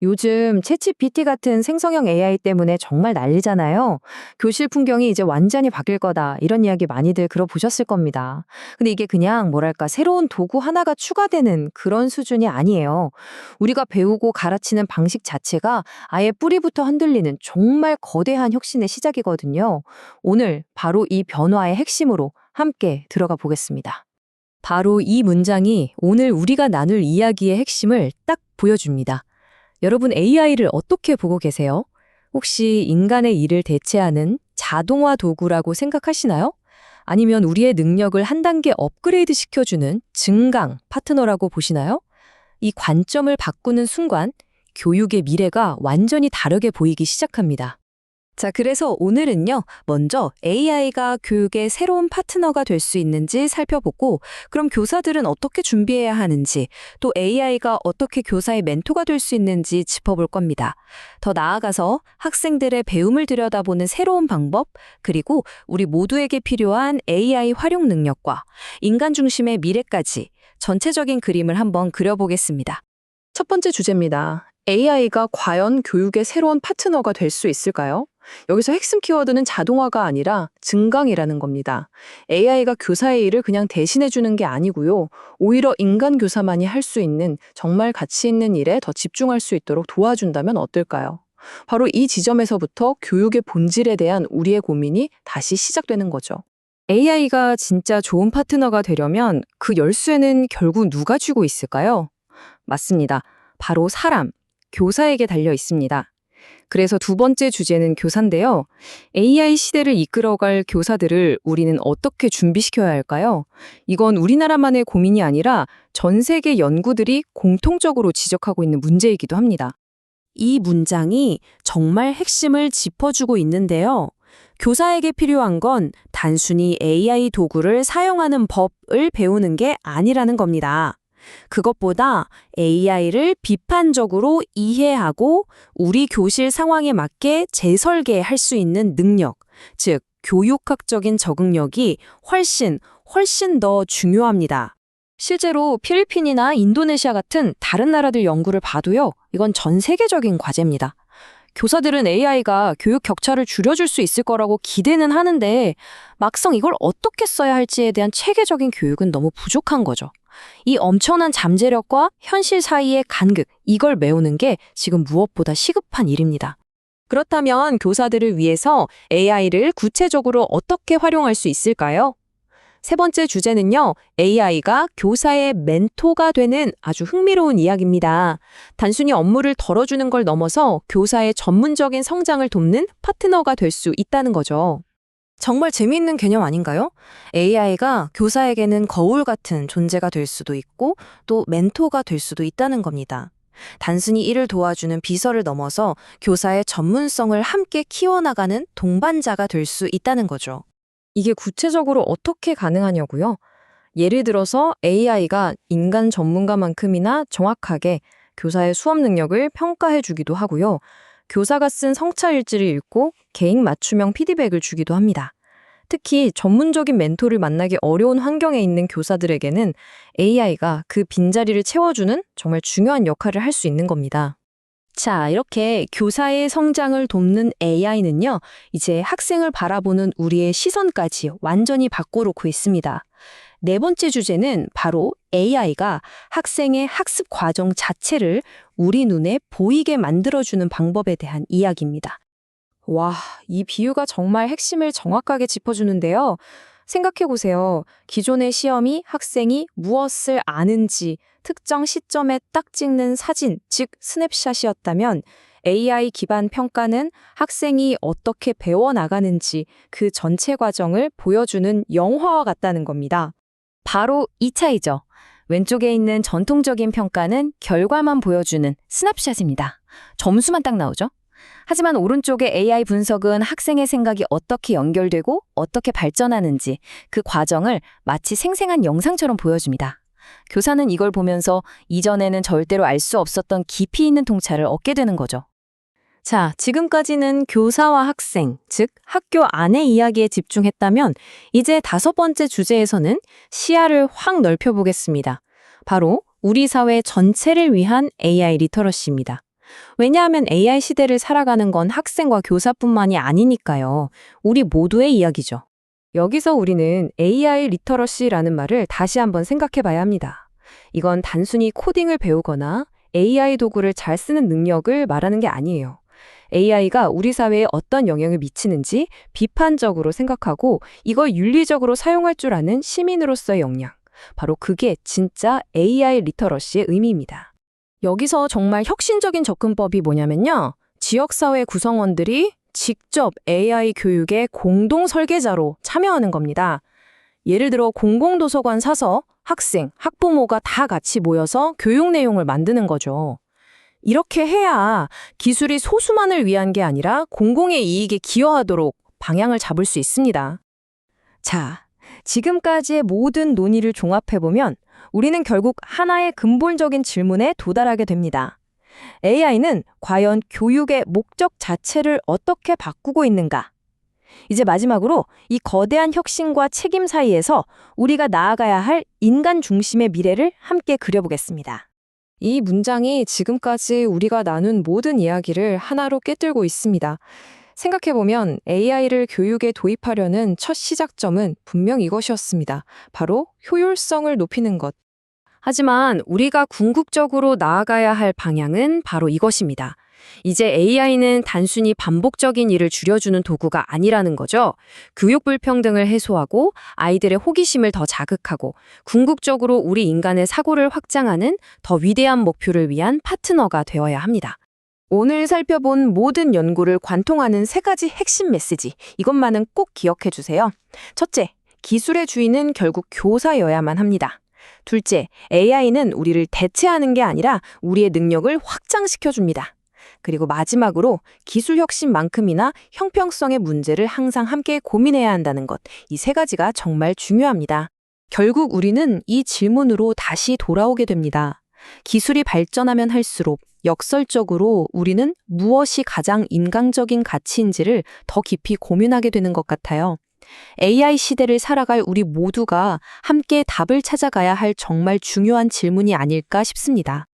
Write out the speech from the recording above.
요즘 챗GPT 같은 생성형 AI 때문에 정말 난리잖아요. 교실 풍경이 이제 완전히 바뀔 거다. 이런 이야기 많이들 들어보셨을 겁니다. 근데 이게 그냥 뭐랄까 새로운 도구 하나가 추가되는 그런 수준이 아니에요. 우리가 배우고 가르치는 방식 자체가 아예 뿌리부터 흔들리는 정말 거대한 혁신의 시작이거든요. 오늘 바로 이 변화의 핵심으로 함께 들어가 보겠습니다. 바로 이 문장이 오늘 우리가 나눌 이야기의 핵심을 딱 보여줍니다. 여러분 AI를 어떻게 보고 계세요? 혹시 인간의 일을 대체하는 자동화 도구라고 생각하시나요? 아니면 우리의 능력을 한 단계 업그레이드 시켜주는 증강 파트너라고 보시나요? 이 관점을 바꾸는 순간 교육의 미래가 완전히 다르게 보이기 시작합니다. 자, 그래서 오늘은요, 먼저 AI가 교육의 새로운 파트너가 될 수 있는지 살펴보고, 그럼 교사들은 어떻게 준비해야 하는지, 또 AI가 어떻게 교사의 멘토가 될 수 있는지 짚어볼 겁니다. 더 나아가서 학생들의 배움을 들여다보는 새로운 방법, 그리고 우리 모두에게 필요한 AI 활용 능력과 인간 중심의 미래까지 전체적인 그림을 한번 그려보겠습니다. 첫 번째 주제입니다. AI가 과연 교육의 새로운 파트너가 될 수 있을까요? 여기서 핵심 키워드는 자동화가 아니라 증강이라는 겁니다. AI가 교사의 일을 그냥 대신해주는 게 아니고요. 오히려 인간 교사만이 할 수 있는 정말 가치 있는 일에 더 집중할 수 있도록 도와준다면 어떨까요? 바로 이 지점에서부터 교육의 본질에 대한 우리의 고민이 다시 시작되는 거죠. AI가 진짜 좋은 파트너가 되려면 그 열쇠는 결국 누가 쥐고 있을까요? 맞습니다. 바로 사람, 교사에게 달려 있습니다. 그래서 두 번째 주제는 교사인데요. AI 시대를 이끌어갈 교사들을 우리는 어떻게 준비시켜야 할까요? 이건 우리나라만의 고민이 아니라 전 세계 연구들이 공통적으로 지적하고 있는 문제이기도 합니다. 이 문장이 정말 핵심을 짚어주고 있는데요. 교사에게 필요한 건 단순히 AI 도구를 사용하는 법을 배우는 게 아니라는 겁니다. 그것보다 AI를 비판적으로 이해하고 우리 교실 상황에 맞게 재설계할 수 있는 능력, 즉 교육학적인 적응력이 훨씬 더 중요합니다. 실제로 필리핀이나 인도네시아 같은 다른 나라들 연구를 봐도요, 이건 전 세계적인 과제입니다. 교사들은 AI가 교육 격차를 줄여줄 수 있을 거라고 기대는 하는데 막상 이걸 어떻게 써야 할지에 대한 체계적인 교육은 너무 부족한 거죠. 이 엄청난 잠재력과 현실 사이의 간극, 이걸 메우는 게 지금 무엇보다 시급한 일입니다. 그렇다면 교사들을 위해서 AI를 구체적으로 어떻게 활용할 수 있을까요? 세 번째 주제는요, AI가 교사의 멘토가 되는 아주 흥미로운 이야기입니다. 단순히 업무를 덜어주는 걸 넘어서 교사의 전문적인 성장을 돕는 파트너가 될 수 있다는 거죠. 정말 재미있는 개념 아닌가요? AI가 교사에게는 거울 같은 존재가 될 수도 있고 또 멘토가 될 수도 있다는 겁니다. 단순히 일을 도와주는 비서를 넘어서 교사의 전문성을 함께 키워나가는 동반자가 될 수 있다는 거죠. 이게 구체적으로 어떻게 가능하냐고요? 예를 들어서 AI가 인간 전문가만큼이나 정확하게 교사의 수업 능력을 평가해 주기도 하고요. 교사가 쓴 성차 일지를 읽고 개인 맞춤형 피드백을 주기도 합니다. 특히 전문적인 멘토를 만나기 어려운 환경에 있는 교사들에게는 AI가 그 빈자리를 채워주는 정말 중요한 역할을 할 수 있는 겁니다. 자, 이렇게 교사의 성장을 돕는 AI는요, 이제 학생을 바라보는 우리의 시선까지 완전히 바꿔놓고 있습니다. 네 번째 주제는 바로 AI가 학생의 학습 과정 자체를 우리 눈에 보이게 만들어주는 방법에 대한 이야기입니다. 와, 이 비유가 정말 핵심을 정확하게 짚어주는데요. 생각해보세요. 기존의 시험이 학생이 무엇을 아는지 특정 시점에 딱 찍는 사진, 즉 스냅샷이었다면 AI 기반 평가는 학생이 어떻게 배워나가는지 그 전체 과정을 보여주는 영화와 같다는 겁니다. 바로 이 차이죠. 왼쪽에 있는 전통적인 평가는 결과만 보여주는 스냅샷입니다. 점수만 딱 나오죠. 하지만 오른쪽의 AI 분석은 학생의 생각이 어떻게 연결되고 어떻게 발전하는지 그 과정을 마치 생생한 영상처럼 보여줍니다. 교사는 이걸 보면서 이전에는 절대로 알 수 없었던 깊이 있는 통찰을 얻게 되는 거죠. 자, 지금까지는 교사와 학생, 즉 학교 안의 이야기에 집중했다면 이제 다섯 번째 주제에서는 시야를 확 넓혀보겠습니다. 바로 우리 사회 전체를 위한 AI 리터러시입니다. 왜냐하면 AI 시대를 살아가는 건 학생과 교사뿐만이 아니니까요. 우리 모두의 이야기죠. 여기서 우리는 AI 리터러시라는 말을 다시 한번 생각해 봐야 합니다. 이건 단순히 코딩을 배우거나 AI 도구를 잘 쓰는 능력을 말하는 게 아니에요. AI가 우리 사회에 어떤 영향을 미치는지 비판적으로 생각하고 이걸 윤리적으로 사용할 줄 아는 시민으로서의 역량. 바로 그게 진짜 AI 리터러시의 의미입니다. 여기서 정말 혁신적인 접근법이 뭐냐면요. 지역사회 구성원들이 직접 AI 교육의 공동 설계자로 참여하는 겁니다. 예를 들어 공공도서관 사서 학생, 학부모가 다 같이 모여서 교육 내용을 만드는 거죠. 이렇게 해야 기술이 소수만을 위한 게 아니라 공공의 이익에 기여하도록 방향을 잡을 수 있습니다. 자, 지금까지의 모든 논의를 종합해보면 우리는 결국 하나의 근본적인 질문에 도달하게 됩니다. AI는 과연 교육의 목적 자체를 어떻게 바꾸고 있는가? 이제 마지막으로 이 거대한 혁신과 책임 사이에서 우리가 나아가야 할 인간 중심의 미래를 함께 그려보겠습니다. 이 문장이 지금까지 우리가 나눈 모든 이야기를 하나로 꿰뚫고 있습니다. 생각해보면 AI를 교육에 도입하려는 첫 시작점은 분명 이것이었습니다. 바로 효율성을 높이는 것. 하지만 우리가 궁극적으로 나아가야 할 방향은 바로 이것입니다. 이제 AI는 단순히 반복적인 일을 줄여주는 도구가 아니라는 거죠. 교육 불평등을 해소하고 아이들의 호기심을 더 자극하고 궁극적으로 우리 인간의 사고를 확장하는 더 위대한 목표를 위한 파트너가 되어야 합니다. 오늘 살펴본 모든 연구를 관통하는 3가지 핵심 메시지, 이것만은 꼭 기억해 주세요. 첫째, 기술의 주인은 결국 교사여야만 합니다. 둘째, AI는 우리를 대체하는 게 아니라 우리의 능력을 확장시켜 줍니다. 그리고 마지막으로 기술 혁신만큼이나 형평성의 문제를 항상 함께 고민해야 한다는 것, 이 3가지가 정말 중요합니다. 결국 우리는 이 질문으로 다시 돌아오게 됩니다. 기술이 발전하면 할수록 역설적으로 우리는 무엇이 가장 인간적인 가치인지를 더 깊이 고민하게 되는 것 같아요. AI 시대를 살아갈 우리 모두가 함께 답을 찾아가야 할 정말 중요한 질문이 아닐까 싶습니다.